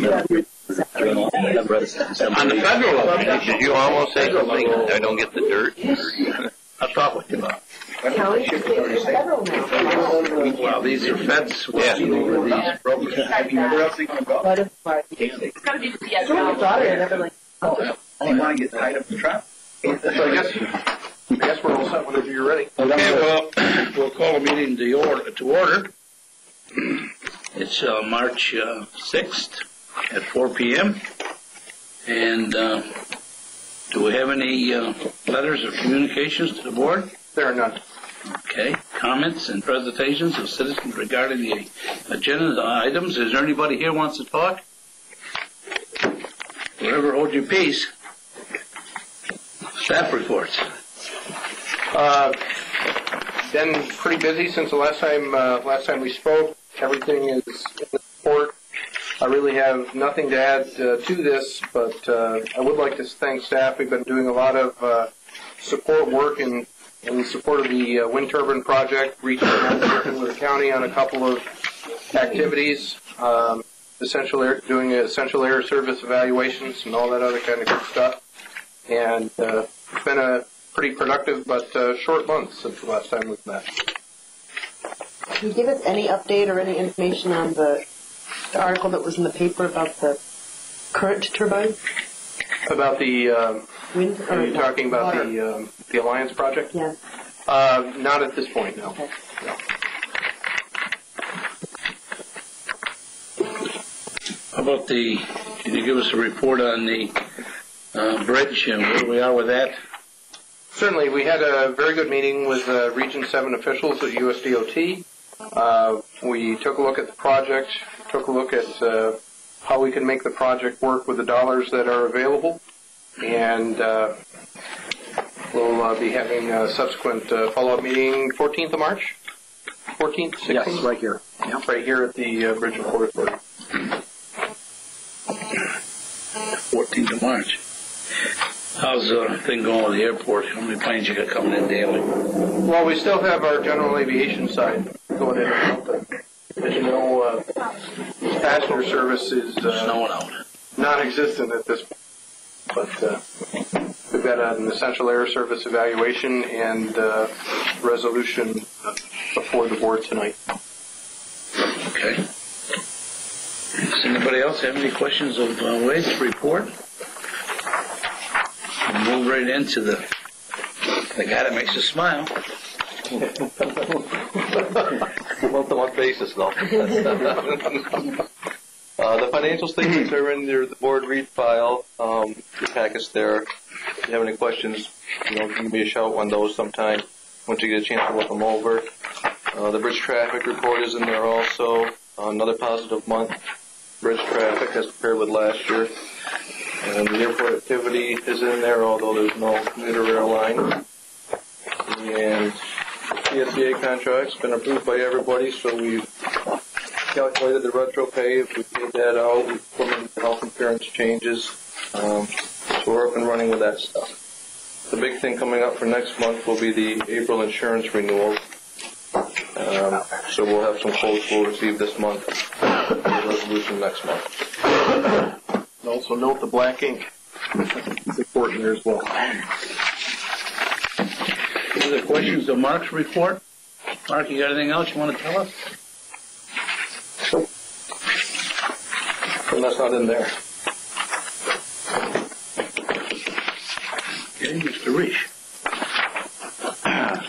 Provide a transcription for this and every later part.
On the federal level, did you almost say something? I don't get the dirt. I'll talk with you about. County should be federal now. Well, these are feds watching over these brokers. But it's gotta be the daughter and everything. I don't want to get tied up in the trap. So I guess we're all set whenever you're ready. Okay, well, we'll call a meeting to order. It's March 6th at 4 p.m. And do we have any letters or communications to the board? There are none. Okay. Comments and presentations of citizens regarding the agenda items. Is there anybody here who wants to talk? Whoever hold your peace. Staff reports. Been pretty busy since the last time we spoke. Everything is in the report. I really have nothing to add to this, but I would like to thank staff. We've been doing a lot of support work in support of the wind turbine project, reaching out to working with the county on a couple of activities, doing essential air service evaluations and all that other kind of good stuff. And it's been a pretty productive but short month since the last time we've met. Can you give us any update or any information on the article that was in the paper about the current turbine? About the wind? Are you talking about the Alliance project? Yeah. Not at this point, no. Okay. No. How about can you give us a report on the bridge and where we are with that? Certainly. We had a very good meeting with Region 7 officials at USDOT. We took a look at the project, took a look at how we can make the project work with the dollars that are available, and we'll be having a subsequent follow-up meeting 14th of March? 14th, 16th? Yes, right here. Yeah. Right here at the Bridge and Port Authority. 14th of March. How's the thing going with the airport? How many planes you got coming in daily? Well, we still have our general aviation side going in and out, but as you know, passenger service is snowing out. non-existent at this point. But we've got an essential air service evaluation and resolution before the board tonight. Okay. Does anybody else have any questions of Wade's report? We'll move right into the guy that makes us smile. Month-to-month basis, though. The financial statements are in the board read file. Your packet's there. If you have any questions, give me a shout on those sometime once you get a chance to look them over. The bridge traffic report is in there also. Another positive month. Bridge traffic as compared with last year. And the airport activity is in there, although there's no commuter rail line. And the PSCA contract's been approved by everybody, so we've calculated the retro pay. We paid that out. We've put in health insurance changes. So we're up and running with that stuff. The big thing coming up for next month will be the April insurance renewal. So we'll have some quotes we'll receive this month. The resolution next month. Also note the black ink. It's important there as well. Any other questions of Mark's report? Mark, you got anything else you want to tell us? And that's not in there. Okay, Mr. Reich.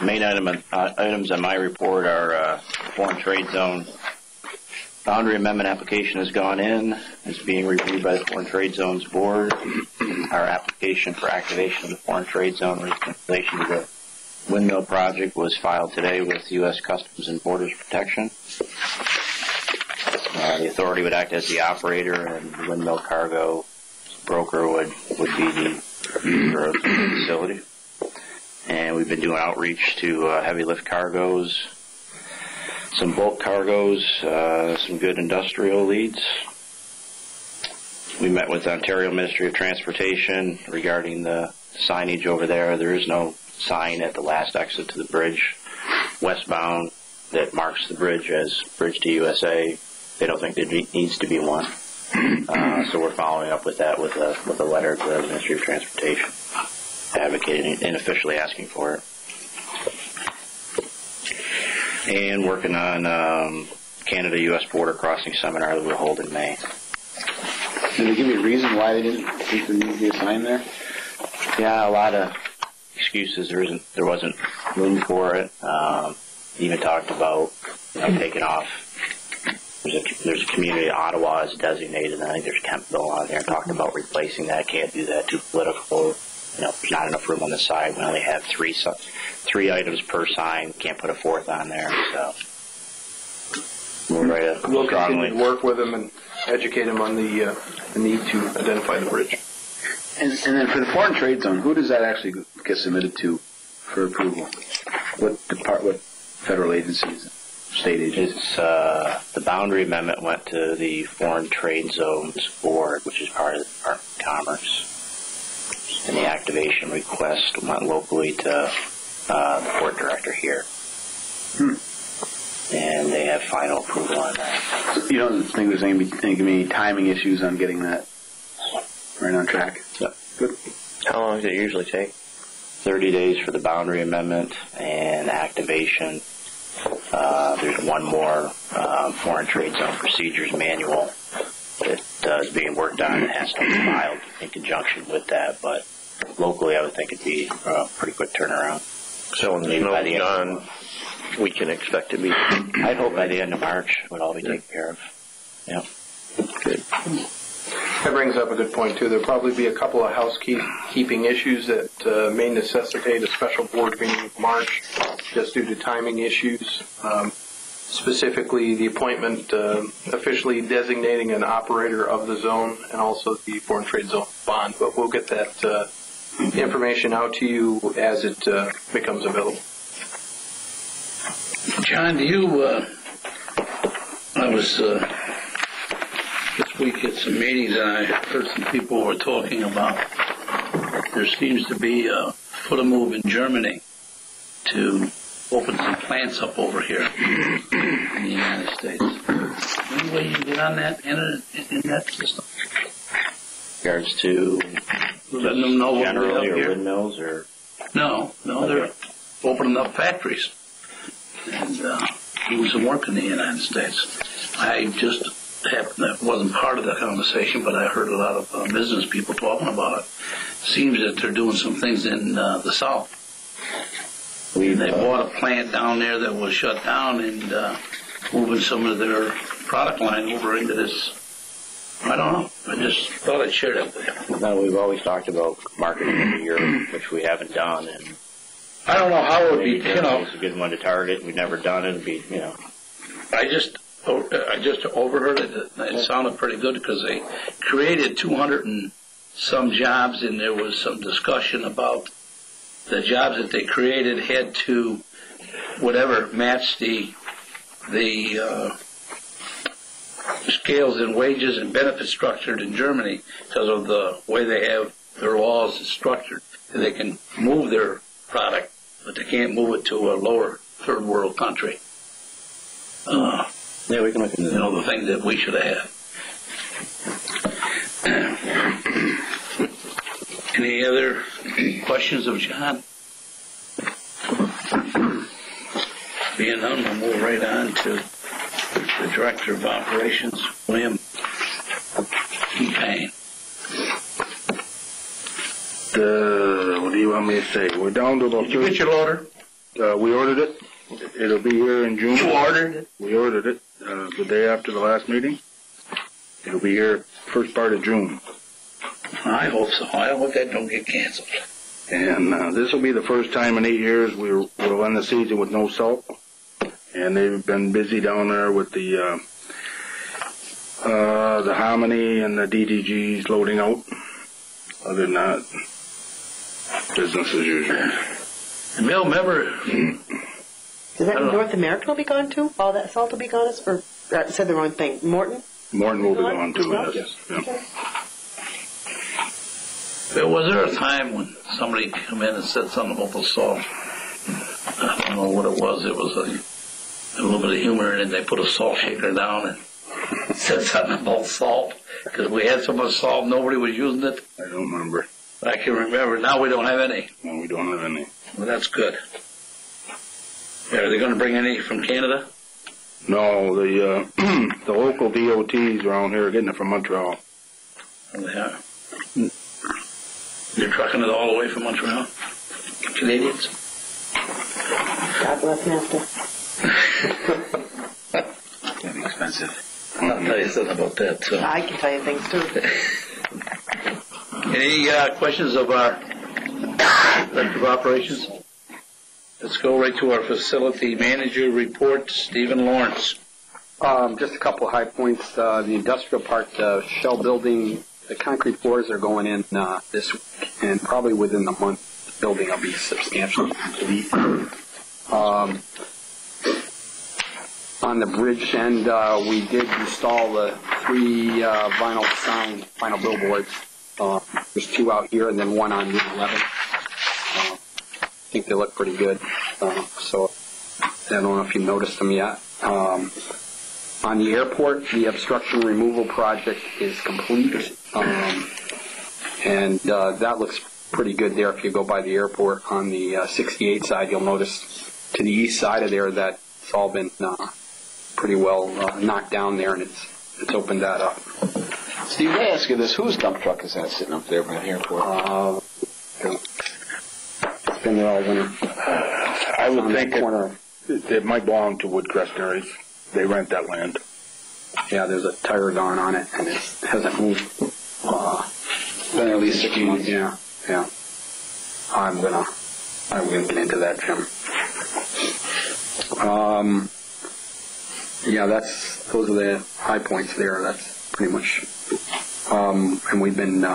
Main items on my report are foreign trade zone boundary amendment application has gone in. It's being reviewed by the Foreign Trade Zones Board. Our application for activation of the Foreign Trade Zone in relation to the windmill project was filed today with U.S. Customs and Borders Protection. The authority would act as the operator, and the windmill cargo broker would be the user of the facility. And we've been doing outreach to heavy lift cargoes, some bulk cargoes, some good industrial leads. We met with the Ontario Ministry of Transportation regarding the signage over there. There is no sign at the last exit to the bridge westbound that marks the bridge as Bridge to USA. They don't think there needs to be one. So we're following up with that with a letter to the Ministry of Transportation, advocating and officially asking for it. And working on Canada-U.S. border crossing seminar that we'll hold in May. Did they give you a reason why they didn't think there needed to be a sign there? Yeah, a lot of excuses. There wasn't room for it. Even talked about taking off. There's a community, Ottawa is designated, and I think there's Kempville on there, and talked about replacing that. Can't do that, too political. There's not enough room on the side. We only have three items per sign. Can't put a fourth on there. So we'll continue to work with them and educate them on the need to identify the bridge. And then for the foreign trade zone, who does that actually get submitted to for approval? What federal agencies, state agencies? The boundary amendment went to the Foreign Trade Zones Board, which is part of the Department of Commerce. And the activation request went locally to the port director here. And they have final approval on that. You don't think there's going to be any timing issues on getting that right on track? Yep. Good. How long does it usually take? 30 days for the boundary amendment and activation. There's one more Foreign Trade Zone Procedures Manual that is being worked on and has to be filed in conjunction with that. But locally, I would think it'd be a pretty quick turnaround. So maybe by the end, we can expect to be. I'd hope by the end of March it would all be taken care of. Yeah. Good. That brings up a good point, too. There'll probably be a couple of housekeeping issues that may necessitate a special board meeting in March just due to timing issues. Specifically, the appointment officially designating an operator of the zone and also the Foreign Trade Zone bond. But we'll get that information out to you as it becomes available. John, I was this week at some meetings and I heard some people were talking about there seems to be a foot of move in Germany to open some plants up over here in the United States. Any way you can get on that in that system? Regards to Letting them know what generally we have or here? windmills or No, they're opening up factories and doing some work in the United States. I just that wasn't part of the conversation, but I heard a lot of business people talking about it. Seems that they're doing some things in the South. They bought a plant down there that was shut down and moving some of their product line over into this. I don't know. I just thought I'd share that with you. No, we've always talked about marketing in Europe, which we haven't done, and I don't know how it would be. It's a good one to target. We've never done it. It'd be, I just overheard it. It sounded pretty good because they created 200 and some jobs, and there was some discussion about the jobs that they created had to whatever match the scales in wages and benefits structured in Germany because of the way they have their laws structured. They can move their product, but they can't move it to a lower third world country. Yeah, we can look into that. The thing that we should have had. Any other questions of John? Being none, we'll move right on to the Director of Operations, William Payne. What do you want me to say? We're down to about. Did you get your loader? We ordered it. It'll be here in June. You ordered it? We ordered it the day after the last meeting. It'll be here first part of June. I hope so. I hope that don't get canceled. And this will be the first time in 8 years we'll end the season with no salt. And they've been busy down there with the hominy and the DDGs loading out. Other than that, business as usual. And Bill, remember... Does that mean North America will be gone too? All that salt will be gone? Or I said the wrong thing. Morton? Morton will be gone too, yes. Yeah. Bill, was there a time when somebody came in and said something about the salt? I don't know what it was. It was a little bit of humor in it. They put a salt shaker down and said something about salt. Because we had someone solve, nobody was using it. I don't remember. I can remember. Now we don't have any. No, we don't have any. Well, that's good. Are they going to bring any from Canada? No, the the local DOTs around here are getting it from Montreal. Oh, they are. They're trucking it all the way from Montreal? Canadians? God bless NAFTA. That'd be expensive. I'll tell you something about that. So. I can tell you things too. Any questions of our Director of Operations? Let's go right to our facility manager report, Stephen Lawrence. Just a couple of high points. The industrial park, the shell building, the concrete floors are going in this week, and probably within the month, the building will be substantially complete. On the bridge end, we did install the 3 vinyl billboards. There's 2 out here and then 1 on Route 11. I think they look pretty good. So I don't know if you noticed them yet. On the airport, the obstruction removal project is complete. And that looks pretty good there. If you go by the airport on the 68 side, you'll notice to the east side of there that it's all been pretty well knocked down there, and it's opened that up. Steve, may I ask you this? Whose dump truck is that sitting up there by the airport? It's been there all winter. I would think it might belong to Woodcrest areas. They rent that land. Yeah, there's a tire gone on it, and it hasn't moved. Been at least 6 months. Yeah. I'm gonna get into that, Jim. Yeah, those are the high points there. That's pretty much. And we've been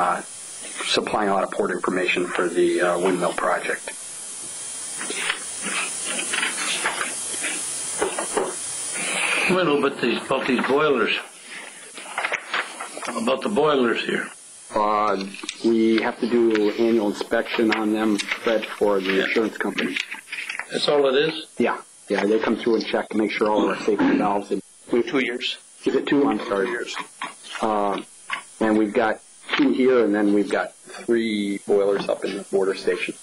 supplying a lot of port information for the windmill project. A little bit about these boilers. About the boilers here. We have to do an annual inspection on them, Fred, for the insurance company. That's all it is? Yeah, they come through and check to make sure all of our safety valves. 2 years. Is it 2? I'm sorry. 2 years. And we've got 2 here, and then we've got 3 boilers up in the border station.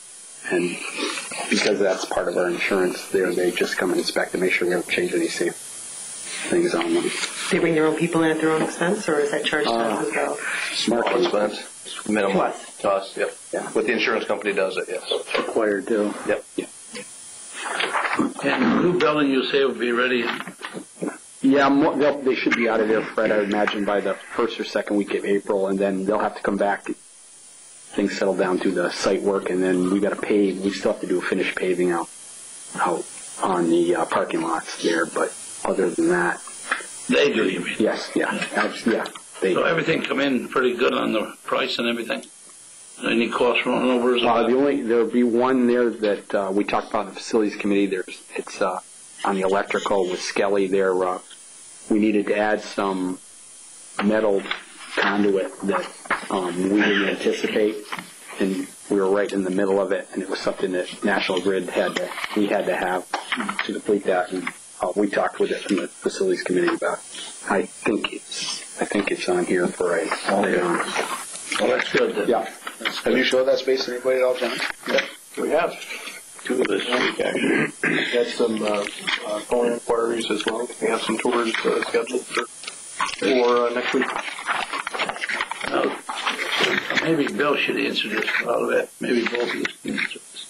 And because that's part of our insurance there, they just come and inspect to make sure we don't change any safe things on them. They bring their own people in at their own expense, or is that charged to us as well? Small expense. Minimum. To us. To us, yep. Yeah. What the insurance company does it, yes. It's required too. Yep. Yeah. And the new building you say will be ready? Yeah, they should be out of there, Fred, I would imagine, by the 1st or 2nd week of April, and then they'll have to come back. Things settle down to the site work, and then we got to pave. We still have to do a finished paving out on the parking lots there, but other than that. They do, you mean? Yes, yeah. So everything come in pretty good on the price and everything? Any cost rollovers? There'll be one there that we talked about in the facilities committee. It's on the electrical with Skelly there. We needed to add some metal conduit that we didn't anticipate, and we were right in the middle of it, and it was something that National Grid we had to have to complete that, and we talked with it in the facilities committee about. I think it's on here for a. Well, that's good then. Yeah. Have you showed that space to anybody at all, John? Yeah, we have. 2 of this week, actually. We had some phone inquiries as well. We have some tours scheduled for next week. Maybe Bill should answer this out of it. Maybe both of us can answer this.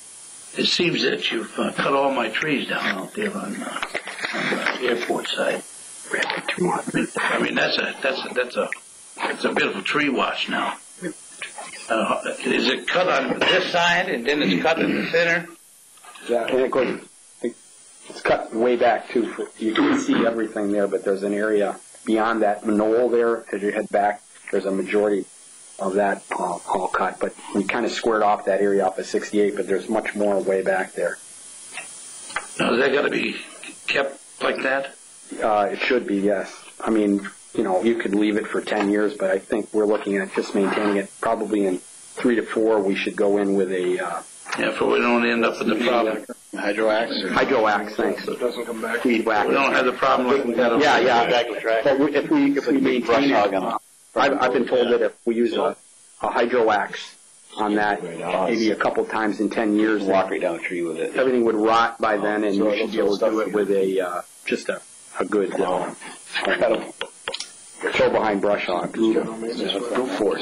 It seems that you've cut all my trees down out there on the airport side. I mean, that's a beautiful tree wash now. Is it cut on this side and then it's cut in the center? Yeah, and of course, it's cut way back too. You can see everything there, but there's an area beyond that knoll there. As you head back, there's a majority of that all cut. But we kind of squared off that area off of 68, but there's much more way back there. Now, is that got to be kept like that? It should be, yes. I mean, you could leave it for 10 years, but I think we're looking at just maintaining it. Probably in 3 to 4, we should go in with a... Yeah, for we don't end up with the problem. Hydroax? Hydroax, thanks. So it doesn't come back. Weed whack. We don't have the problem like we got. Yeah. But if we maintain it, I've been told that if we use a hydroax on that, maybe a couple times in 10 years, Walk right down a tree with it. everything would rot by then, and you should be able to do it with a just a good throw behind brush hog. Go force.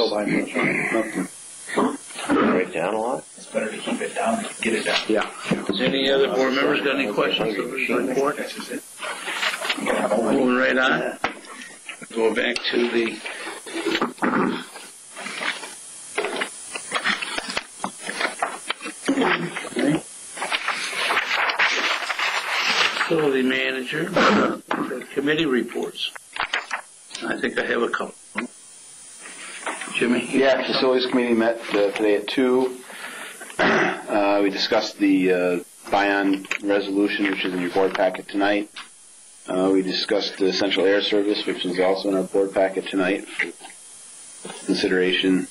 Break down a lot. It's better to keep it down, get it down. Yeah. Any other board members got any questions of his report? Moving right on. Go back to the facility manager, committee reports. I think I have a couple. Jimmy? Yeah, Facilities Committee met today at 2. We discussed the Bion resolution, which is in your board packet tonight. We discussed the Central Air Service, which is also in our board packet tonight for consideration.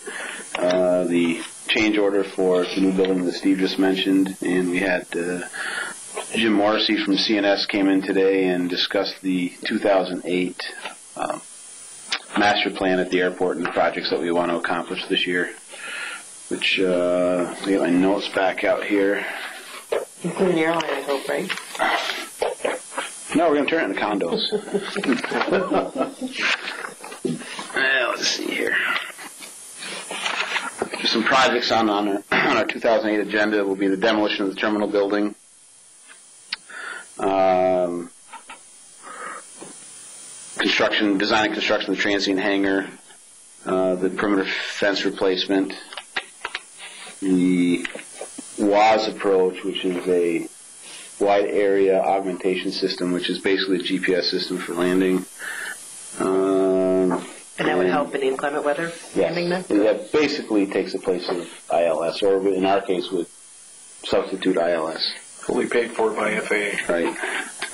The change order for the new building that Steve just mentioned, and we had Jim Morrissey from CNS came in today and discussed the 2008 master plan at the airport and the projects that we want to accomplish this year, which I get my notes back out here. Including the airline, I hope, right? No, we're going to turn it into condos. Let's see here. Just some projects on our 2008 agenda will be the demolition of the terminal building, design and construction of the transient hangar, the perimeter fence replacement, the WAS approach, which is a wide area augmentation system, which is basically a GPS system for landing. And that would help in inclement weather landing then? That basically takes the place of ILS, or in our case would substitute ILS. Fully paid for by FAA. Right.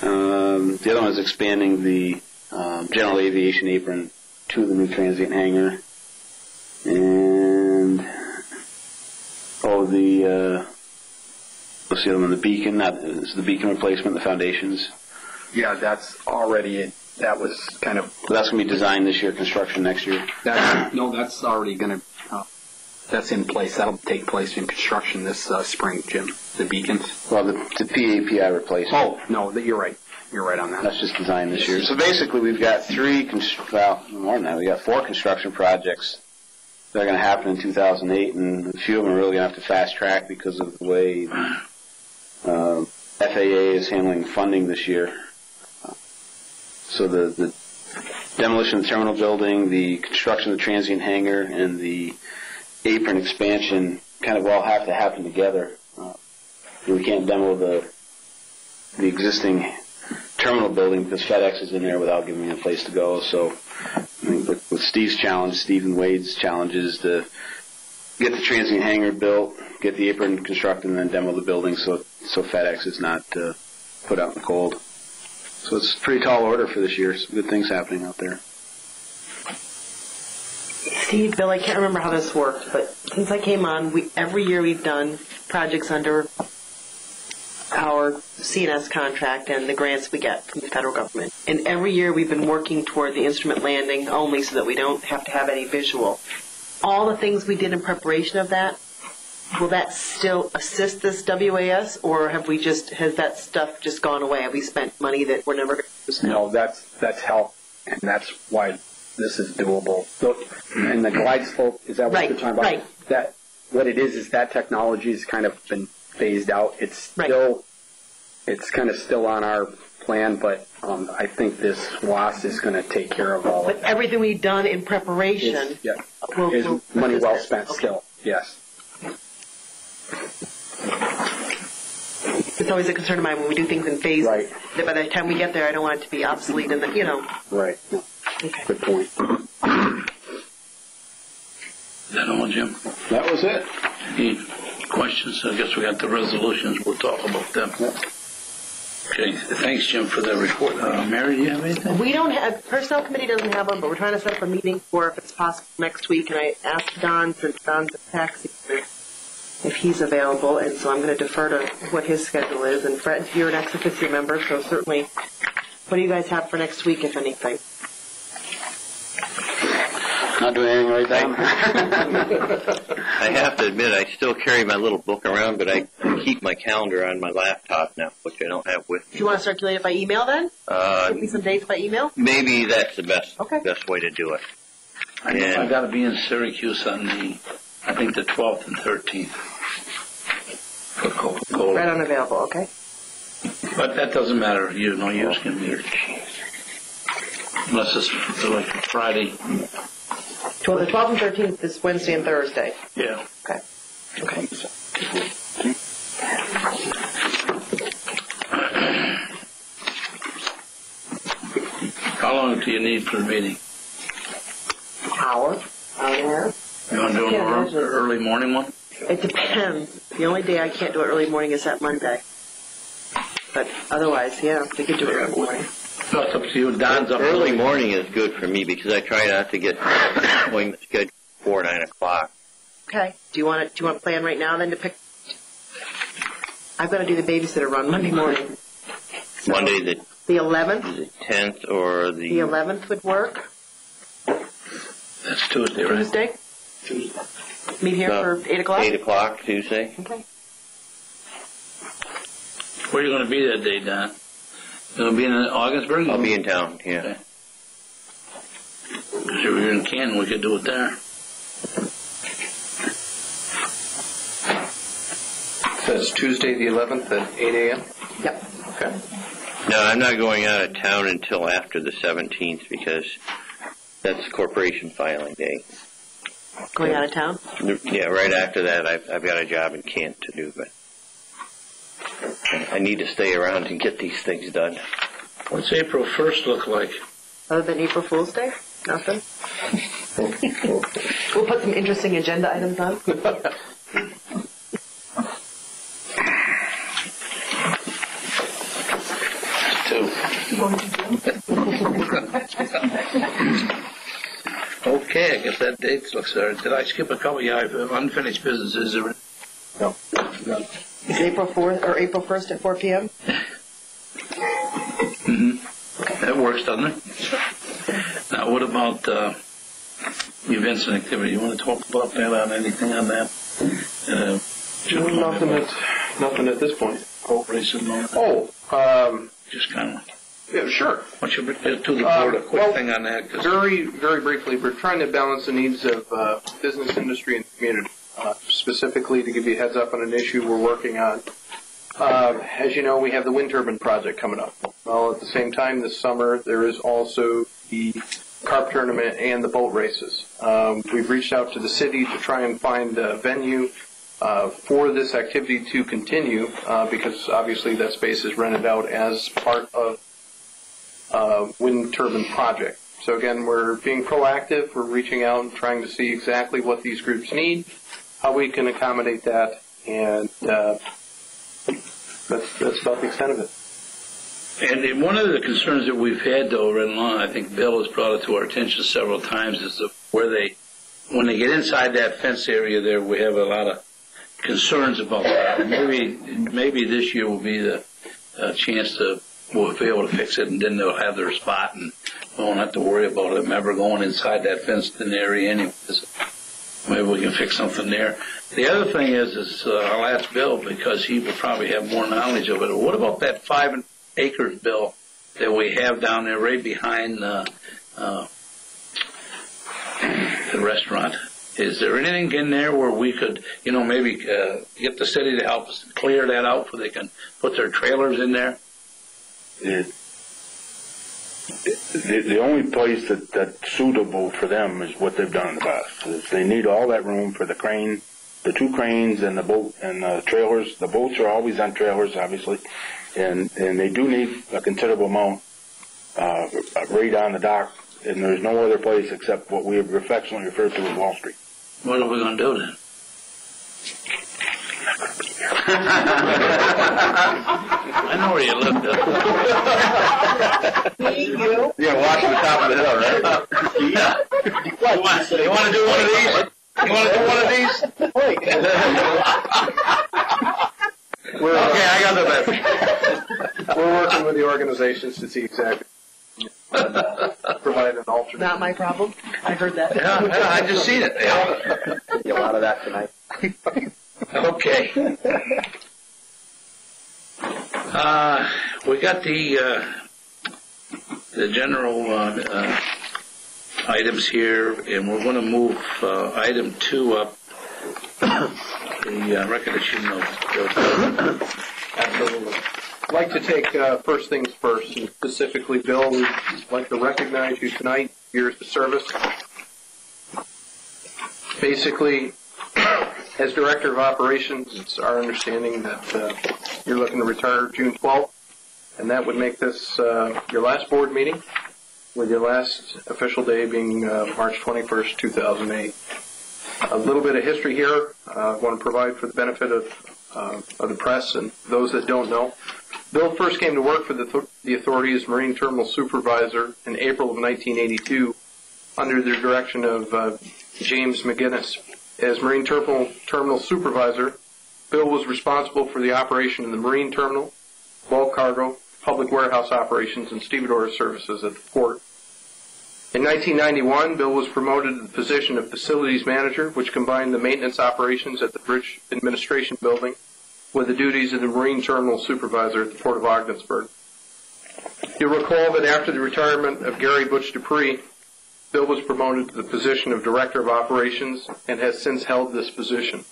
The other one is expanding the general aviation apron to the new transient hangar. And what's the other one? The beacon. It's the beacon replacement, the foundations. Yeah, that's already that was kind of. But that's going to be designed this year, construction next year. That's already going to. That's in place. That'll take place in construction this spring, Jim. The beacons. Well, the PAPI replacement. Oh no, you're right. You're right on that. That's just designed this year. So basically, we've got more than that. We got 4 construction projects that are going to happen in 2008, and a few of them are really going to have to fast track because of the way FAA is handling funding this year. So the demolition of the terminal building, the construction of the transient hangar, and the apron expansion kind of all have to happen together. We can't demo the existing terminal building because FedEx is in there without giving them a place to go. So I think with Steve's challenge, Steve and Wade's challenge is to get the transient hangar built, get the apron constructed, and then demo the building so FedEx is not put out in the cold. So it's a pretty tall order for this year. Some good things happening out there. Steve, Bill, I can't remember how this worked, but since I came on, every year we've done projects under our CNS contract and the grants we get from the federal government. And every year we've been working toward the instrument landing only so that we don't have to have any visual. All the things we did in preparation of that, will that still assist this WAS, or has that stuff just gone away? Have we spent money that we're never going to use? No, that's help, and that's why this is doable. So, and the glide slope, is that what you're talking about? Right. That what it is that technology has kind of been phased out. It's still, it's kind of still on our plan, but I think this WAS is going to take care of all of that. But everything we've done in preparation is money well spent still, yes. It's always a concern of mine when we do things in phases. Right. That by the time we get there, I don't want it to be obsolete and Right. Okay. Good point. Is that all, Jim? That was it. Any questions? I guess we got the resolutions. We'll talk about them. Okay. Thanks, Jim, for that report. Mary, do you have anything? We don't have, Personnel Committee doesn't have one, but we're trying to set up a meeting for if it's possible next week. And I asked Don, since Don's a taxi, if he's available, and so I'm going to defer to what his schedule is. And Fred, you're an ex-officio member, so certainly, what do you guys have for next week, if anything? Not doing anything right now. I have to admit, I still carry my little book around, but I keep my calendar on my laptop now, which I don't have with Do you want to circulate it by email then? Give me some dates by email? Maybe that's the best Okay. best way to do it. I know I got to be in Syracuse on I think the 12th and 13th for Coca-Cola. Right unavailable, okay. But that doesn't matter. You know, use can be unless it's like Friday. The 12th and 13th is Wednesday and Thursday. Yeah. Okay. Okay. How long do you need for the meeting? Hour and a half. You want to do an early morning one? It depends. The only day I can't do it early morning is that Monday. But otherwise, yeah, we could do it early morning. So it's up to you. Don's up Early morning is good for me because I try not to get appointments scheduled before 9 o'clock. Okay. Do you want to plan right now then to pick? I've got to do the babysitter run Monday morning. So Monday the 11th. the 10th or the 11th would work. That's Tuesday, right? Tuesday. Meet here for 8 o'clock. 8 o'clock Tuesday. Okay. Where are you going to be that day, Don? You going to be in Ogdensburg? I'll be in town. Yeah. Okay. If you're in Canton, we could do it there. So it's Tuesday the 11th at 8 a.m.? Yep. Okay. No, I'm not going out of town until after the 17th because that's corporation filing day. Going out of town? Yeah, right after that, I've got a job in Kent to do, but I need to stay around and get these things done. What's April 1st look like? Other than April Fool's Day? Nothing? We'll put some interesting agenda items on. Okay, I guess that date looks there. Did I skip a couple? Yeah, unfinished business, is there? No. Is April 4th or April 1st at 4 p.m.? Mm-hmm. That works, doesn't it? Now, what about events and activity? You want to talk about that on anything on that? Nothing at this point. Boat racing and all that? Just kind of. Yeah, sure. Why don't you to the board a quick thing on that? Very, very briefly, we're trying to balance the needs of business, industry, and community. Specifically, to give you a heads up on an issue we're working on. As you know, we have the wind turbine project coming up. Well, at the same time, this summer, there is also the carp tournament and the boat races. We've reached out to the city to try and find a venue for this activity to continue because obviously that space is rented out as part of wind turbine project. So again, we're being proactive. We're reaching out and trying to see exactly what these groups need, how we can accommodate that, and that's about the extent of it. And one of the concerns that we've had, though, right along, I think Bill has brought it to our attention several times, is when they get inside that fence area there, we have a lot of concerns about that. Maybe this year will be the chance to we'll be able to fix it, and then they'll have their spot, and we won't have to worry about them ever going inside that fenced-in area anyways. Maybe we can fix something there. The other thing is I'll ask Bill because he will probably have more knowledge of it. What about that 5 acres, Bill, that we have down there right behind the restaurant? Is there anything in there where we could, maybe get the city to help us clear that out so they can put their trailers in there? The only place that's suitable for them is what they've done in the past. They need all that room for the crane, the 2 cranes, and the boat and the trailers. The boats are always on trailers, obviously, and they do need a considerable amount right on the dock. And there's no other place except what we have affectionately referred to as Wall Street. What are we going to do then? I know where you live, Bill. You're going to walk to the top of the hill, right? Yeah. You want to do one of these? You want to do one of these? We're, okay, I got the best. We're working with the organizations to see exactly. Provide an alternate. Not my problem. I heard that. Yeah, I just seen it. Yeah. See a lot of that tonight. Okay. We got the general items here, and we're going to move item 2 up. The recognition of Absolutely. I'd like to take first things first, and specifically, Bill, we'd like to recognize you tonight, years of service. Basically, as Director of Operations, it's our understanding that you're looking to retire June 12th, and that would make this your last board meeting, with your last official day being March 21st, 2008. A little bit of history here I want to provide for the benefit of the press and those that don't know. Bill first came to work for the authority as Marine Terminal Supervisor in April of 1982 under the direction of James McGinnis. As Marine Terminal Supervisor, Bill was responsible for the operation of the Marine Terminal, bulk cargo, public warehouse operations, and stevedore services at the port. In 1991, Bill was promoted to the position of Facilities Manager, which combined the maintenance operations at the Bridge Administration Building with the duties of the Marine Terminal Supervisor at the Port of Ogdensburg. You'll recall that after the retirement of Gary Butch Dupree, Bill was promoted to the position of Director of Operations and has since held this position.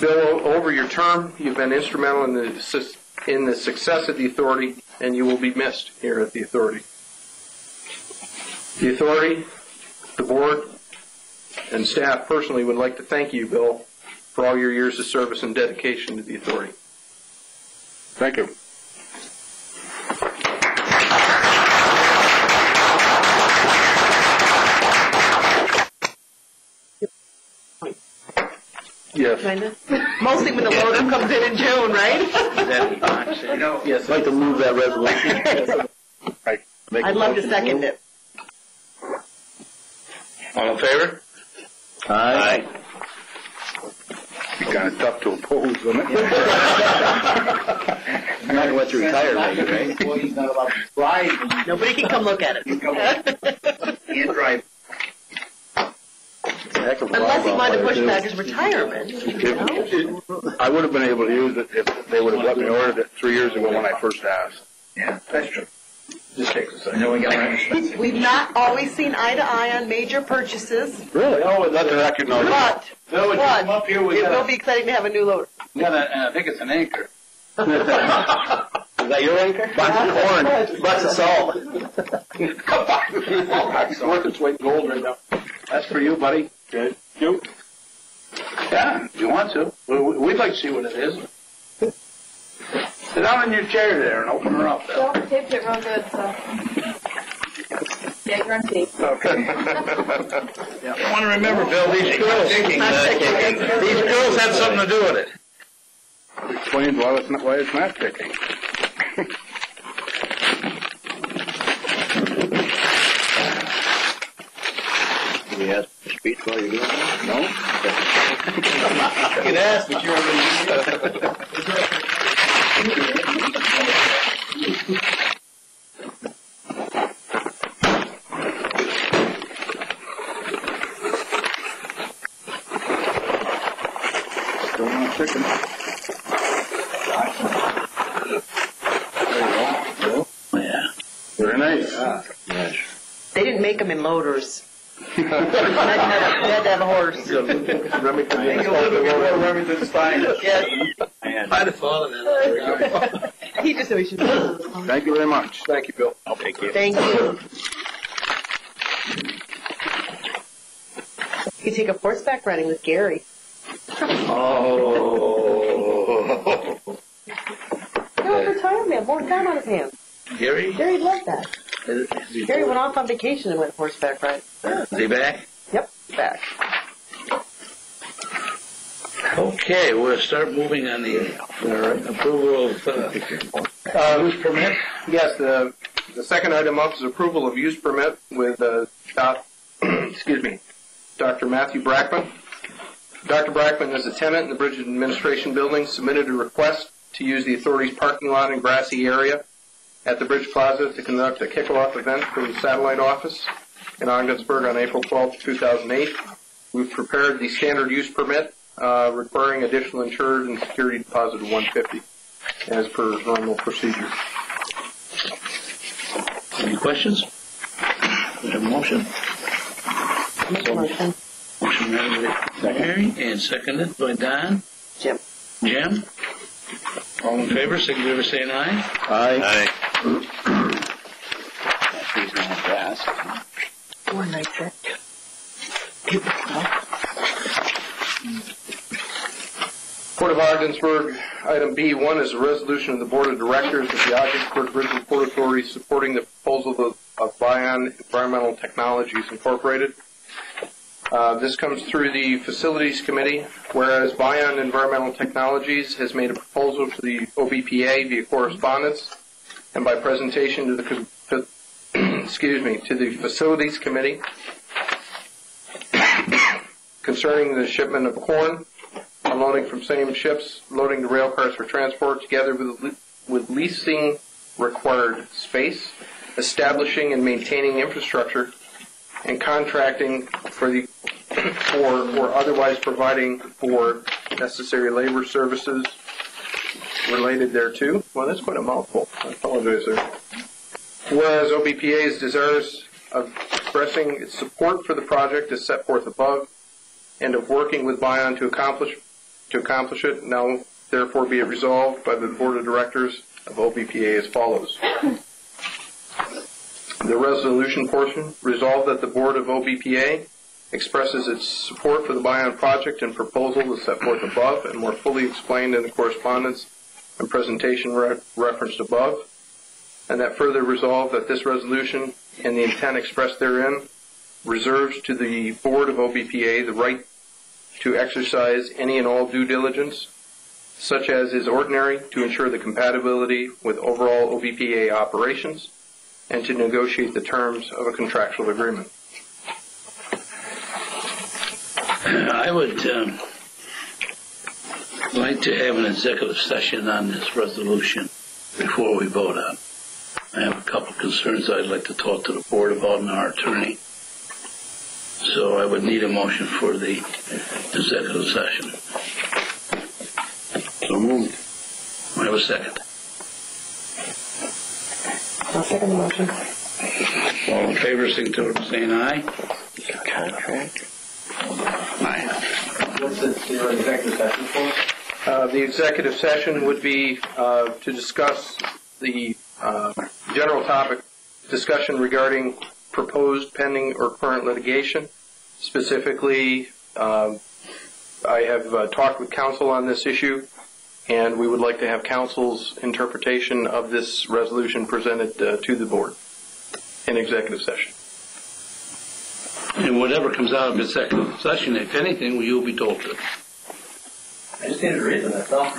Bill, over your term, you've been instrumental in the success of the authority, and you will be missed here at the authority. The authority, the board, and staff personally would like to thank you, Bill, for all your years of service and dedication to the authority. Thank you. Yes. Kinda. Mostly when the loader comes in June, right? Yes. I'd like to move that resolution. I'd love to second it. all in favor? Aye. Be kind of tough to oppose, isn't it? I'm not going to let you retire, right? Well, he's not allowed to drive. Nobody can come look at it. Can't drive. Unless he wanted to push back his retirement. I would have been able to use it if they would have let me order it 3 years ago when I first asked. Yeah, that's true. Just takes a second. I know we got right. We've not always seen eye to eye on major purchases, Really? Oh, let the record know. but Bill, when you come up here, we it will got be exciting to have a new loader. I think it's an anchor. Is that your anchor? Box of corn. Box of salt. It's worth its weight in gold right now. That's for you, buddy. Good. You? Yeah, if you want to. We'd like to see what it is. Sit down in your chair there and open her up. Bill taped it real good, so. Yeah, you're on tape. Okay. I want to remember, Bill, these girls had something to do with it. Explains why it's not ticking. Do we ask for speech while you're doing that? No? You can ask, but you're already. Still not ticking. Yeah. Very nice. Yes. They didn't make them in loaders. You had to have a horse. Remington's fine. Yes. I'd have thought of that. He just said we should. Thank you very much. Thank you, Bill. Thank you. Thank you. You could take up horseback riding with Gary. Oh. No, retirement, more time on his hands. Gary? Gary loved that. Gary went off on vacation and went horseback riding. Is he back? Yep, back. Okay, we'll start moving on the approval of use permit. Yes, the second item up is approval of use permit with Dr. Matthew Brackman. Dr. Brackman is a tenant in the Bridge Administration Building, submitted a request to use the authority's parking lot and grassy area at the Bridge Plaza to conduct a kickoff event for the satellite office in Ogdensburg on April 12, 2008. We've prepared the standard use permit requiring additional insured and security deposit of $150 as per normal procedure. Any questions? We have a motion. Motion. Motion made by Mary and seconded by Don. Jim. Jim? All in favor, signify by saying aye. Aye. Please don't have to ask. Or nitrate. Port of Ogdensburg, item B1 is a resolution of the Board of Directors of the Ogdensburg Bridge Port Authority supporting the proposal of Bion Environmental Technologies Incorporated. This comes through the Facilities Committee, whereas Bion Environmental Technologies has made a proposal to the OBPA via correspondence and by presentation to the to the Facilities Committee concerning the shipment of corn, unloading from same ships, loading the rail cars for transport, together with leasing required space, establishing and maintaining infrastructure, and contracting for or otherwise providing for necessary labor services related thereto. Well, that's quite a mouthful. I apologize there. Whereas OBPA is desirous of expressing its support for the project as set forth above, and of working with Bion to accomplish it, now therefore be it resolved by the Board of Directors of OBPA as follows. The resolution portion, resolved that the Board of OBPA expresses its support for the Bion project and proposal as set forth above and more fully explained in the correspondence and presentation referenced above, and that further resolved that this resolution and the intent expressed therein reserves to the Board of OBPA the right to exercise any and all due diligence, such as is ordinary, to ensure the compatibility with overall OBPA operations and to negotiate the terms of a contractual agreement. I would like to have an executive session on this resolution before we vote on it. I have a couple of concerns I'd like to talk to the board about and our attorney. So I would need a motion for the executive session. So moved. I have a second. I'll second the motion. All in favor, signify by saying aye. Contract. What's the executive session for? The executive session would be to discuss the general topic discussion regarding proposed, pending, or current litigation. Specifically, I have talked with counsel on this issue, and we would like to have counsel's interpretation of this resolution presented to the board in executive session. And whatever comes out of executive session, if anything, you'll be told to. I just needed a reason, that's all.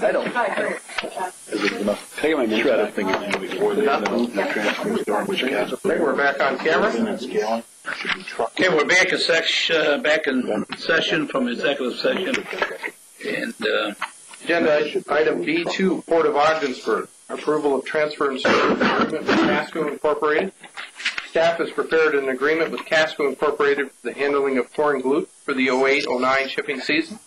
I don't. Can I get my shredder thing in there before the transfer store, which has a Okay, we're back on camera. Okay, we're back in session from executive session. And Agenda item B2, Port of Ogdensburg, approval of transfer and service agreement with Casco Incorporated. Staff has prepared an agreement with Casco Incorporated for the handling of corn glute for the 08-09 shipping season.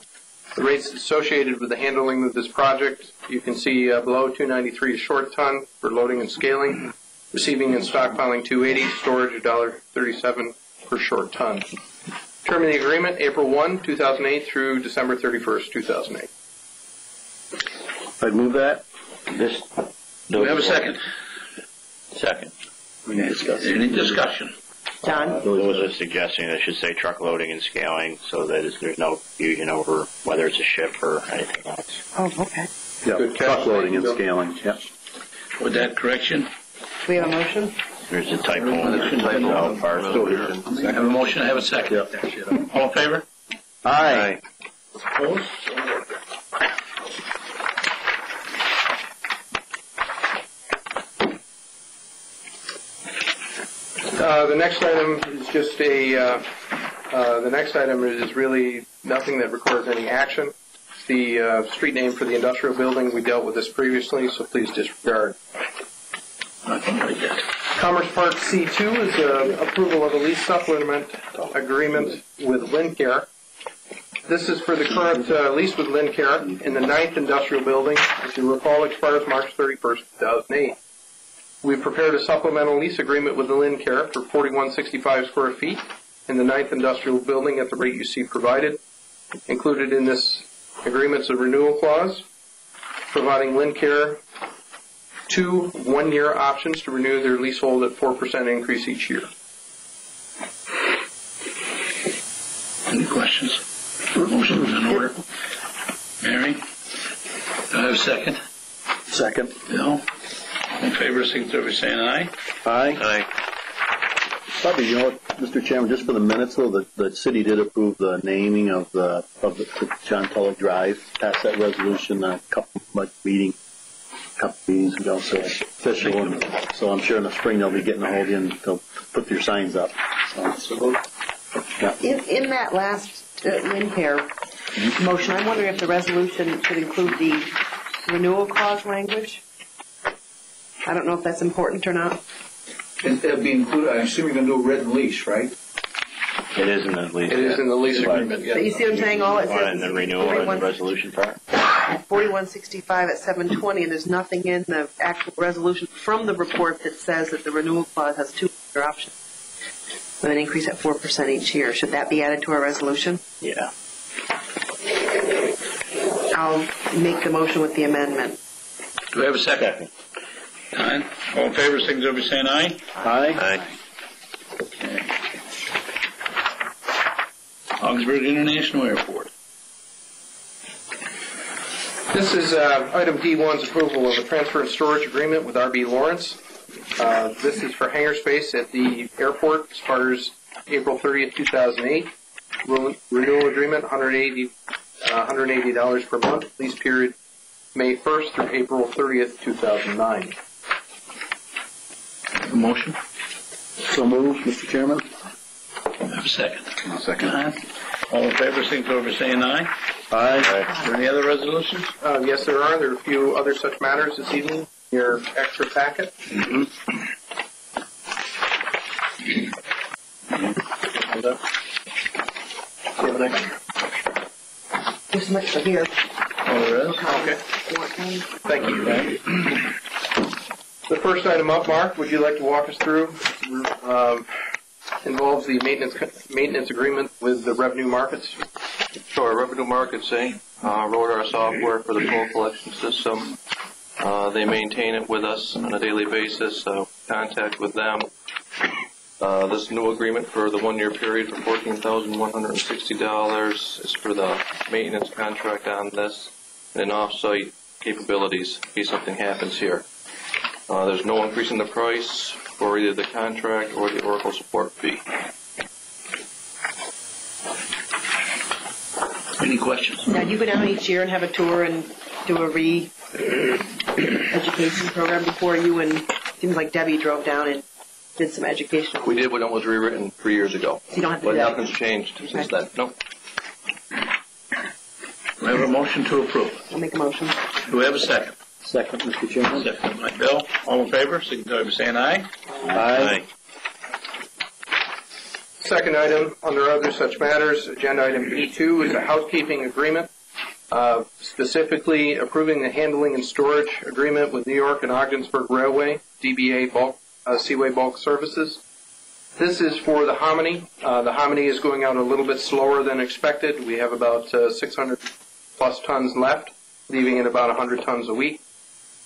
The rates associated with the handling of this project, you can see below $2.93 a short ton for loading and scaling, receiving and stockpiling $2.80, storage $1.37 per short ton. Term of the agreement, April 1, 2008 through December 31st, 2008. I'd move that. do we have a second? Second. Any discussion? John? There was a suggestion that should say truck loading and scaling so that there's no confusion over whether it's a ship or anything else. Oh, okay. Yeah, truck loading and scaling, yep. With that correction? Do we have a motion? There's a typo in there. Typo Still here. I have a motion, I have a second. Yep. All in favor? Aye. Opposed? The next item is just the next item is really nothing that requires any action. It's the street name for the industrial building. We dealt with this previously, so please disregard. Commerce Park C2 is approval of a lease supplement agreement with Lincare. This is for the current lease with Lincare in the 9th industrial building, which you recall expires March 31st, 2008. We've prepared a supplemental lease agreement with the Lincare for 4165 square feet in the 9th industrial building at the rate you see provided. Included in this agreement is a renewal clause, providing Lincare 2 one-year options to renew their leasehold at 4% increase each year. Any questions? Motion is in order. Mary? Do I have a second? Second. Bill? In favor, signify by saying aye. Aye. Aye. Probably, you know what, Mr. Chairman, just for the minutes, though, the city did approve the naming of the John Tulloch Drive, passed that resolution a couple meetings ago, so official. And so I'm sure in the spring they'll be getting a hold of you and they'll put your signs up. So, yeah. In that last Lincare motion, I'm wondering if the resolution should include the renewal clause language. I don't know if that's important or not. It'll be included, I assume you're going to do a written lease, right? It is in the lease. It is in the lease agreement, So you see what I'm saying? All it says In the is renewal and the resolution part. 4165 at 720, and there's nothing in the actual resolution from the report that says that the renewal clause has 2 other options with an increase at 4% each year. Should that be added to our resolution? Yeah. I'll make the motion with the amendment. Do we have a second? Aye. All in favor, signify by saying aye. Aye. Okay. Ogdensburg International Airport. This is item D1's approval of a transfer and storage agreement with R.B. Lawrence. This is for hangar space at the airport. Expires April 30th, 2008. Renewal agreement, $180 per month. Lease period May 1st through April 30th, 2009. A motion? So moved, Mr. Chairman. Have a second. I'll second. Aye. All in favor, signify by saying aye. Aye. Is there any other resolutions? Yes, there are. There are a few other such matters this evening. Your extra packet. There's some extra here. Oh, there is? Okay. Thank you. The first item up, Mark, would you like to walk us through? Involves the maintenance agreement with the revenue markets. Sure, Revenue Markets, wrote our software for the toll collection system. They maintain it with us on a daily basis, so contact with them. This new agreement for the 1-year period for $14,160 is for the maintenance contract on this and off-site capabilities in case something happens here. There's no increase in the price for either the contract or the Oracle support fee. Any questions? Now, you go down each year and have a tour and do a re-education program before you, and it seems like Debbie drove down and did some education. We did when it was rewritten 3 years ago. So you don't have to but do that. nothing's changed since then. No. Do we have a motion to approve? I'll make a motion. Do we have a second? Second, Mr. Chairman. Second by Bill. All in favor, signify by saying aye. Aye. Second item, under other such matters, agenda item E2 is a housekeeping agreement, specifically approving the handling and storage agreement with New York and Ogdensburg Railway, DBA Seaway Bulk Services. This is for the Hominy. The Hominy is going out a little bit slower than expected. We have about 600 plus tons left, leaving it about 100 tons a week.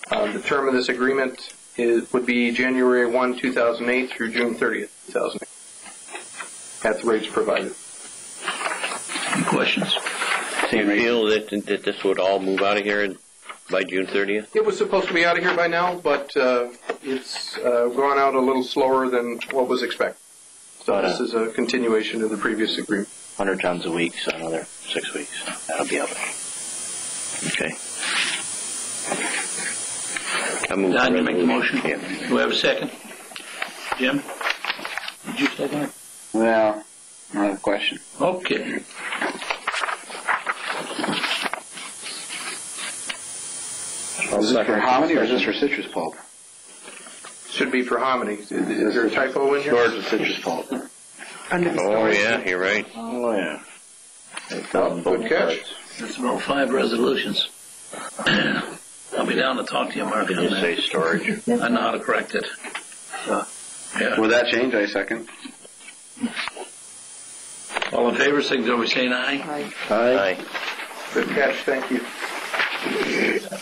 The term of this agreement would be January 1, 2008 through June 30th, 2008. At the rates provided. Any questions? Do you feel that this would all move out of here by June 30th? It was supposed to be out of here by now, but it's gone out a little slower than what was expected. So this is a continuation of the previous agreement. 100 tons a week, so another 6 weeks. That'll be out. Okay. I move Don, the you make the motion? resolution. Yeah. Do we have a second? Jim? Did you second it? Well, another question. Okay. Is this for hominy or is this for citrus pulp? Should be for hominy. Is there a typo in here? Storage of citrus pulp. Oh, yeah, you're right. Oh, yeah. Oh, good catch. That's about 5 resolutions. I'll be down to talk to you, Mark, on Did you that. say storage? I know how to correct it. Yeah. Will that change? I second. All in favor, signify by saying aye. Aye. Good catch, thank you.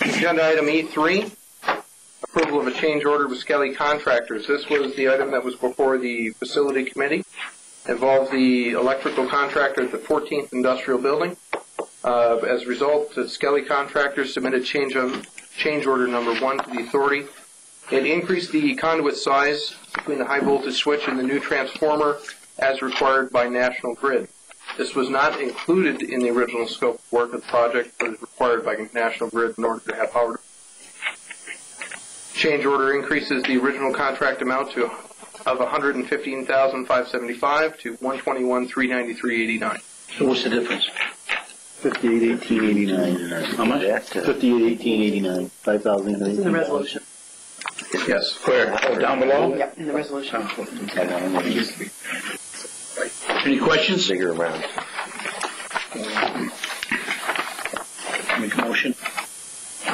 Agenda item E3, approval of a change order with Skelly Contractors. This was the item that was before the facility committee. Involved the electrical contractor at the 14th Industrial Building. As a result, the Skelly Contractors submitted change order number 1 to the authority. It increased the conduit size between the high voltage switch and the new transformer as required by National Grid. This was not included in the original scope of work of the project, but is required by National Grid in order to have power. Change order increases the original contract amount of $115,575 to $121,393.89. So what's the difference? 58,1889. How much? 58,1889. 5,000. It's in the resolution. Yes. Where? Down below? Yep, in the resolution. Any questions? Bigger around. Make a motion.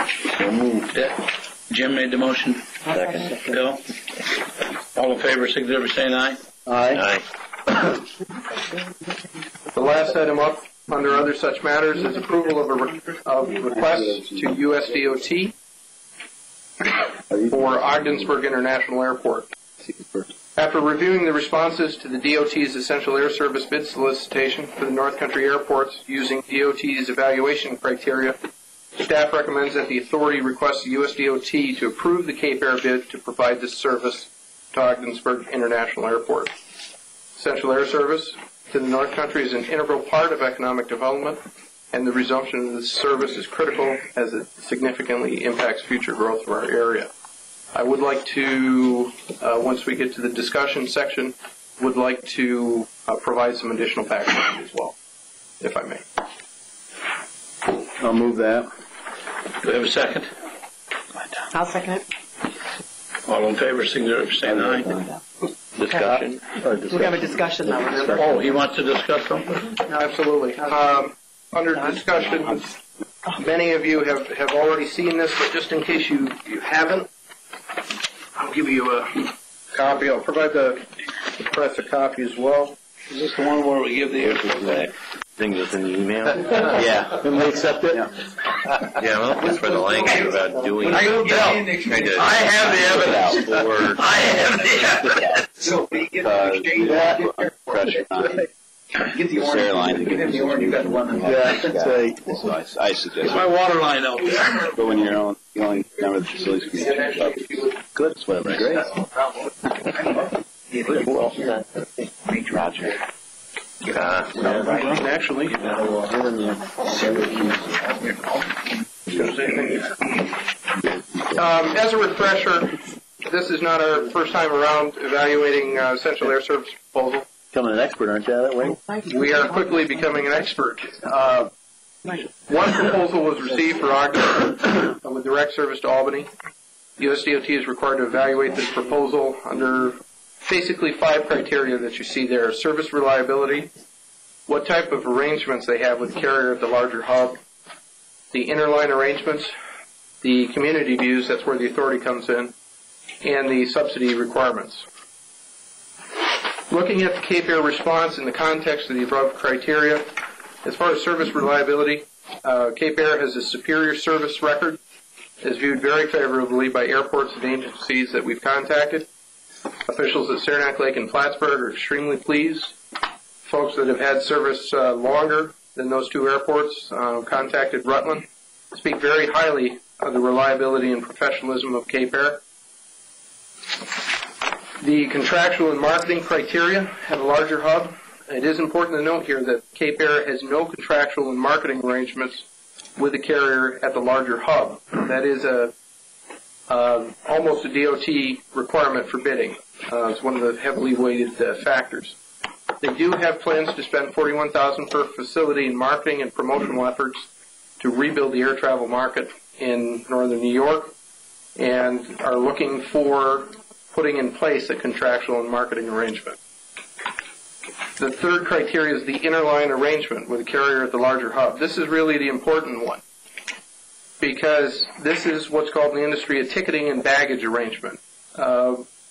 Yeah. Jim made the motion. Second. Bill? All in favor, signify by saying aye. Aye. The last item up under other such matters is approval of request to USDOT for Ogdensburg International Airport. After reviewing the responses to the DOT's Essential Air Service bid solicitation for the North Country airports using DOT's evaluation criteria, staff recommends that the authority request the USDOT to approve the Cape Air bid to provide this service to Ogdensburg International Airport. Essential Air Service to the North Country is an integral part of economic development, and the resumption of this service is critical as it significantly impacts future growth of our area. I would like to, once we get to the discussion section, would like to provide some additional background as well, if I may. I'll move that. Do we have a second? I'll second it. All in favor, signify by saying aye. Discussion? We have a discussion now, remember? Oh, he wants to discuss something? Absolutely. Under discussion, many of you have already seen this, but just in case you haven't, I'll give you a copy. I'll provide the press a copy as well. Is this the one where we give the airport? Thing that's in the email? Yeah. Can we accept it? Yeah, I'm looking for the language about doing I have the evidence. Or I have the evidence. So we get Pressure on the airline to get the order. You got the one. Yeah, say. So I suggest. My water line out there. Go in your own. You only remember the facilities committee. Good. That's what I'm great. Roger. Actually, as a refresher, this is not our first time around evaluating Essential Air Service proposal. Becoming an expert, aren't you, that way? We are quickly becoming an expert. One proposal was received for Ogden with direct service to Albany. USDOT is required to evaluate this proposal under basically 5 criteria that you see there: service reliability, what type of arrangements they have with the carrier at the larger hub, the interline arrangements, the community views, that's where the authority comes in, and the subsidy requirements. Looking at the Cape Air response in the context of the above criteria, as far as service reliability, Cape Air has a superior service record, is viewed very favorably by airports and agencies that we've contacted. Officials at Saranac Lake and Plattsburgh are extremely pleased. Folks that have had service longer than those 2 airports contacted Rutland speak very highly of the reliability and professionalism of Cape Air. The contractual and marketing criteria at a larger hub. It is important to note here that Cape Air has no contractual and marketing arrangements with the carrier at the larger hub. That is almost a DOT requirement for bidding. It's one of the heavily weighted factors. They do have plans to spend $41,000 per facility in marketing and promotional efforts to rebuild the air travel market in northern New York and are looking for putting in place a contractual and marketing arrangement. The third criteria is the interline arrangement with a carrier at the larger hub. This is really the important one because this is what's called in the industry a ticketing and baggage arrangement.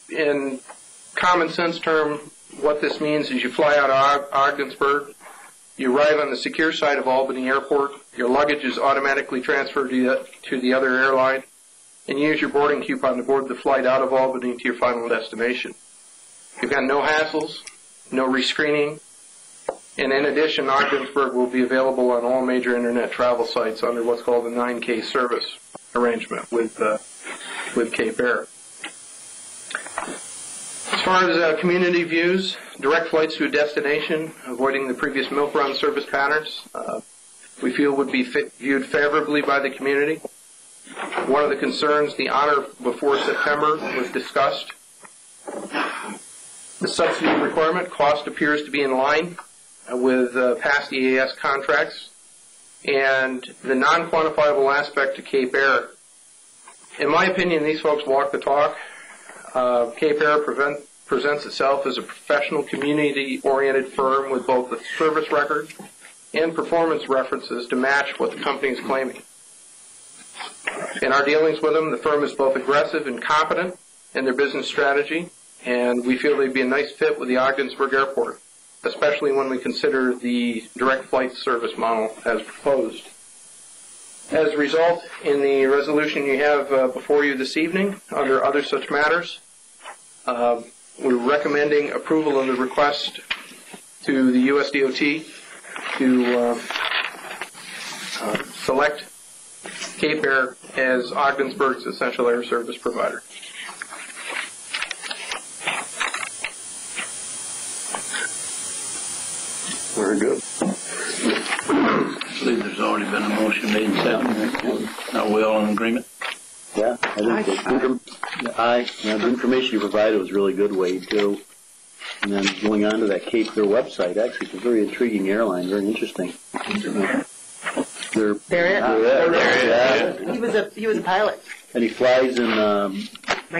In common sense term, what this means is you fly out of Ogdensburg, you arrive on the secure side of Albany Airport, your luggage is automatically transferred to the other airline, and you use your boarding coupon to board the flight out of Albany to your final destination. You've got no hassles, no rescreening, and in addition, Ogdensburg will be available on all major internet travel sites under what's called a 9K service arrangement with Cape Air. As far as community views, direct flights to a destination, avoiding the previous milk run service patterns, we feel would be viewed favorably by the community. One of the concerns, the honor before September, was discussed. The subsidy requirement cost appears to be in line with past EAS contracts, and the non-quantifiable aspect to Cape Air. In my opinion, these folks walk the talk. Cape Air presents itself as a professional, community-oriented firm with both the service record and performance references to match what the company is claiming. In our dealings with them, the firm is both aggressive and competent in their business strategy, and we feel they'd be a nice fit with the Ogdensburg Airport, especially when we consider the direct flight service model as proposed. As a result, in the resolution you have before you this evening, under other such matters, we're recommending approval of the request to the USDOT to select Cape Air as Ogdensburg's essential air service provider. Very good. I believe there's already been a motion made and seconded. Are we all in agreement? Yeah, I think the information you provided was really good, Wade, too. And then going on to that Cape Air website, actually, it's a very intriguing airline, very interesting. There it is. He was a pilot. And he flies in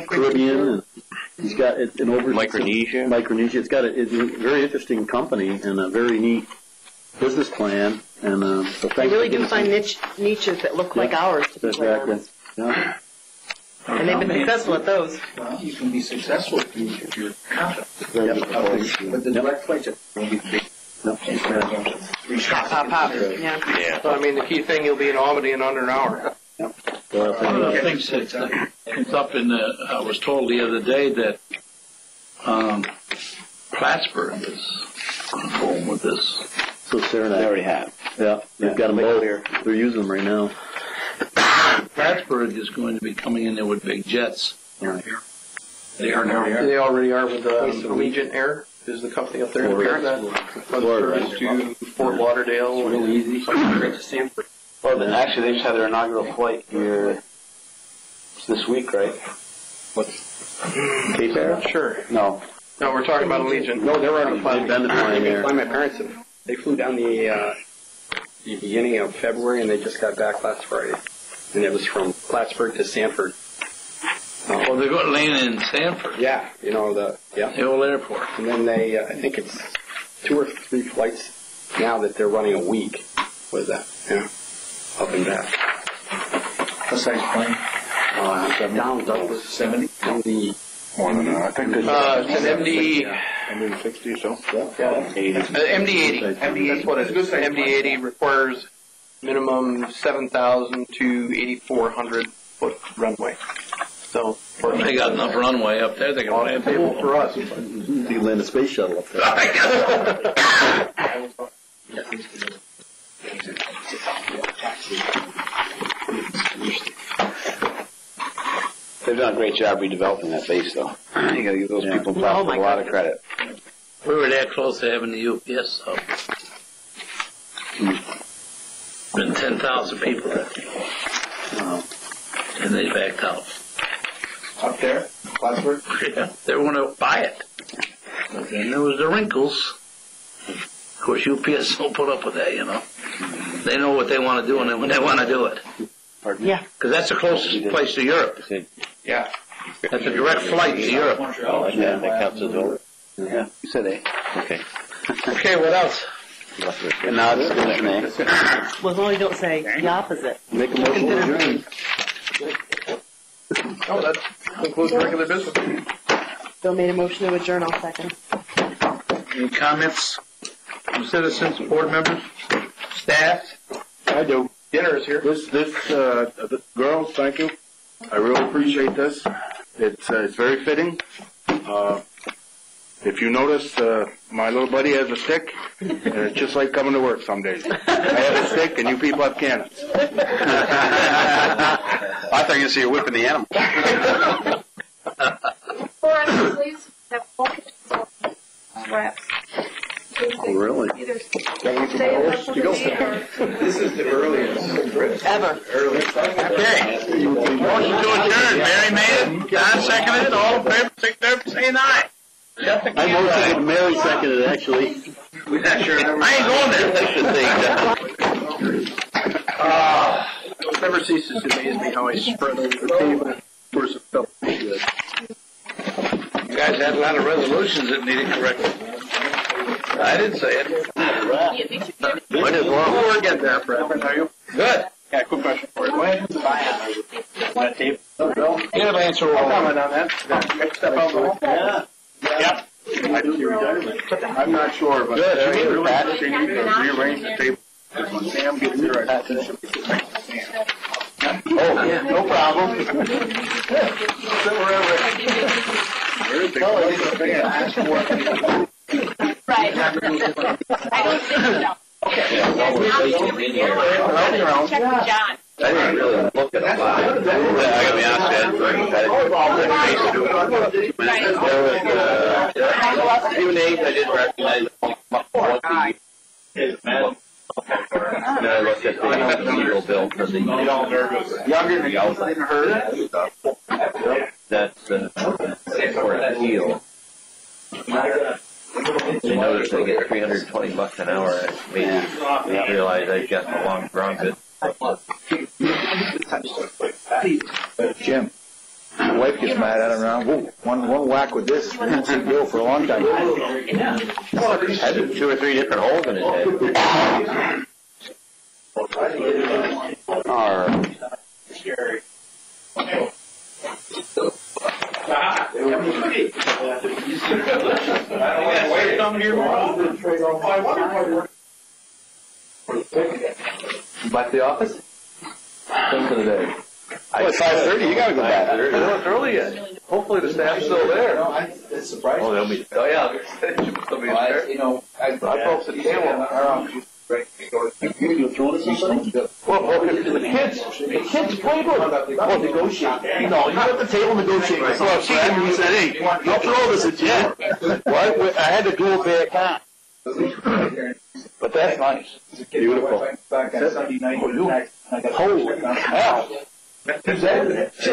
Caribbean, and he's got it in over Micronesia. It's got it's a very interesting company and a very neat business plan. And so They really do find niches that look like ours. To be quite honest. Yeah. And they've been successful at those. Well, you can be successful if you're confident. But the Yep. direct flights will be big. No. Pop. Yeah. So, I mean, the key thing, you'll be in Albany in under an hour. One of the things that comes up in I was told the other day that Plattsburgh is going home with this. So Sarah and They I, already have. yeah, they've got them both. They're using them right now. Plattsburgh is going to be coming in there with big jets. Right. They are now. They already are with Allegiant Air, is the company up there. Florida. Florida to Fort Lauderdale. It's really easy. Right to Stanford. Well, then actually, they just had their inaugural flight here this week, right? Cape Air? Sure. No. No, we're talking about Allegiant. No, they're already They've been to flying there. My parents, they flew down the beginning of February, and they just got back last Friday. And it was from Plattsburgh to Stanford. Well, they're going to land in Stanford, Yeah, you know, the the old airport. And then they, I think it's 2 or 3 flights now that they're running a week with that, up and back. What size plane? Down Douglas 70. Down the More than that. I think there's It's an MD, 160 or so. MD-80. That's what it is. MD-80 requires minimum 7,000 to 8,400 foot runway. So They got enough runway up there. They can land table people. for us. You land a space shuttle up there. They've done a great job redeveloping that base, though. You got to give those people in Oh, Plattsburgh my a lot of God. credit. We were that close to having the UPS, so. Been 10,000 people there. And they backed out. Up there? Plattsburgh? Yeah, they want to buy it. But then there was the wrinkles. Of course, UPS don't put up with that, you know. They know what they want to do and when they want to do it. Yeah. Because that's the closest place to Europe. Yeah. That's a direct flight to Europe. Yeah, that counts as over. Yeah, you said A. Okay. Okay, what else? And now it's an A. Well, as long as you don't say the opposite. Make a motion to adjourn. Oh, that concludes regular business. Bill made a motion to adjourn. I'll second. Any comments from citizens, board members, staff? I do. Dinner is here. Girls, thank you. I really appreciate this. It's very fitting. If you notice, my little buddy has a stick, and it's just like coming to work some days. I have a stick, and you people have cannons. I thought you were going to say you're whipping the animal. Please have scraps. Oh, really? Either stay in the This is the earliest. Ever. Okay. Motion to adjourn. Mary made it. John seconded it. All in favor, signify by saying aye. I motioned, Mary seconded it, actually. I ain't going there. It never ceases to amaze me how I spread over the table. Where's it felt good? You guys had a lot of resolutions that needed correcting. I didn't say it. When is long? We'll get there, Fred. Are you? Good. Yeah, quick question for you. What happens to that tape? No. You have answer all. I'll comment on that. Next step out the hall. Yeah. Yeah. I'm not sure, but Good. They need to rearrange the table. Because when Sam gets here, I think it should be Sam. Oh, yeah, no problem. Sit wherever. Right. I don't think so. Check with John. I didn't really look at a lot. I gotta be honest, even age I didn't recognize one thing. Then I looked at the legal bill for the Younger than her. that's for the deal. They noticed they get $320 an hour. It made me realize I've got the long wrong bit. Jim, my wife gets mad at him around. Whoa, one whack with this, it's a deal for a long time. Had 2 or 3 different holes in his head. Back to the office? Done for the day. It's 5:30. You got to go back. I know it's early yet. Hopefully the staff's still there. It's surprising. Oh, they'll be. Oh yeah, they'll be there. You know, I folks at Camel. You're throwing it something? Well, the kids play with it. Oh, negotiate. No, you got the table negotiating. So I said, he said, hey, don't throw this at Jim. What? I had to do a bad count. But that's nice. Beautiful. Holy hell. Who's that? I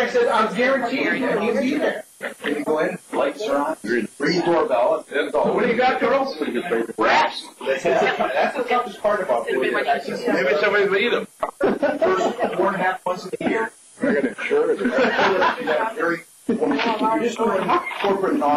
said, I'm guaranteed he'll be there. You go in, lights are on, ring doorbell. What do you got, girls? Wraps. That's the toughest part about it. Maybe somebody will eat them. First 4.5 months of the year. Sure. You're just going corporate